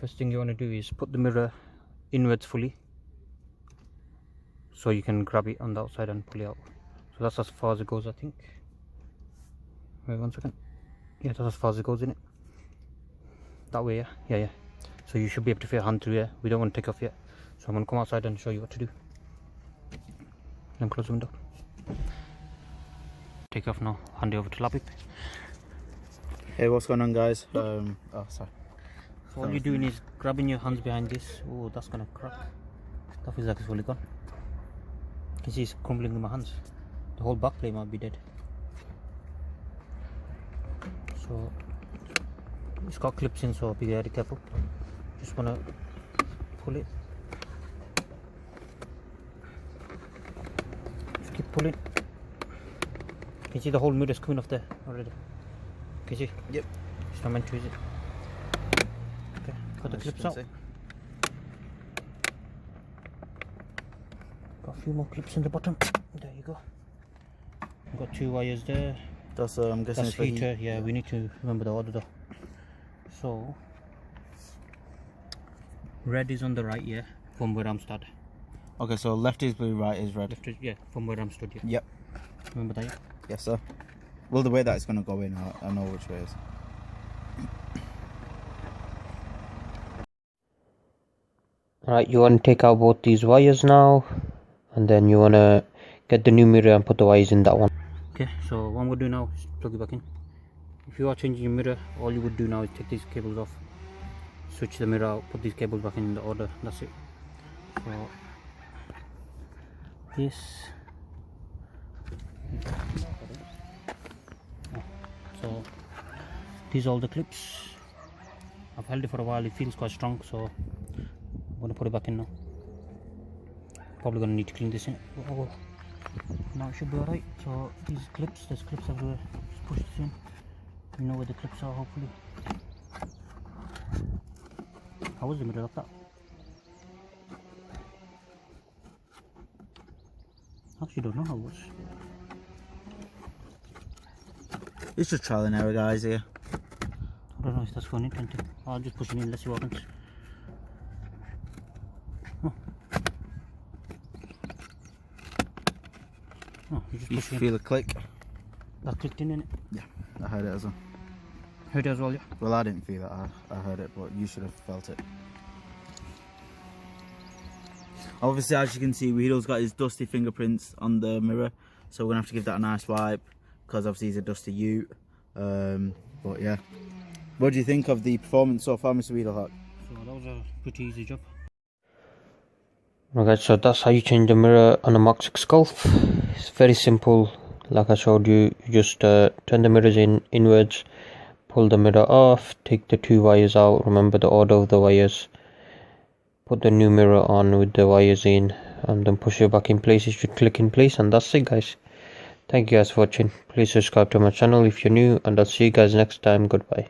First thing you want to do is put the mirror inwards fully, so you can grab it on the outside and pull it out. So that's as far as it goes, I think. Wait 1 second. Yeah, that's as far as it goes, isn't it? That way, yeah. Yeah. So you should be able to fit a hand through here. We don't want to take off yet. So I'm going to come outside and show you what to do. Then close the window. Take off now. Hand it over to Labib. Hey, what's going on, guys? Oh, sorry. So all you're doing is grabbing your hands behind this. Oh, that's going to crack. That feels like it's fully gone. You can see it's crumbling in my hands. The whole back plate might be dead. So it's got clips in, so be very careful. Just want to pull it. Just keep pulling. You can see the whole mirror is coming off there already. Can you see? Yep. It's not meant to, is it? Okay, got the clips out. Got a few more clips in the bottom. There you go. Got 2 wires there. That's I'm guessing that's heater. Yeah, we need to remember the order though. So red is on the right, yeah, from where I'm stood. Okay, so left is blue, right is red. Left is, yeah, from where I'm stood. Yeah. Yep. Remember that? Yeah? Yes, sir. Well, the way that it's going to go in, I know which way it is. Alright, you want to take out both these wires now, and then you want to get the new mirror and put the wires in that one. Okay, so what I'm going to do now is plug it back in. If you are changing your mirror, all you would do now is take these cables off, switch the mirror out, put these cables back in the order, that's it. So this, so these are all the clips. I've held it for a while, it feels quite strong, so I'm going to put it back in now. Probably going to need to clean this in. Oh, now it should be alright. So these clips, there's clips everywhere. Just push this in. You know where the clips are, hopefully. How was the mirror like that? Actually don't know how it was. It's just trial and error, guys, here. I don't know if that's for an intent. I'll just push it in, let's see what happens. Oh, you feel a click? That clicked in, innit? Yeah, I heard it as well. Heard it as well, yeah? Well, I didn't feel it, I heard it, but you should have felt it. Obviously, as you can see, Waheedul's got his dusty fingerprints on the mirror, so we're going to have to give that a nice wipe, because obviously he's a dusty ute. But yeah. What do you think of the performance so far, MrWaheedulHaque? So that was a pretty easy job. Okay, so that's how you change the mirror on a MK6 Golf. It's very simple. Like I showed you, you just turn the mirrors inwards, pull the mirror off, take the 2 wires out, remember the order of the wires, put the new mirror on with the wires in, and then push it back in place. It should click in place, and that's it, guys. Thank you guys for watching. Please subscribe to my channel if you're new, and I'll see you guys next time. Goodbye.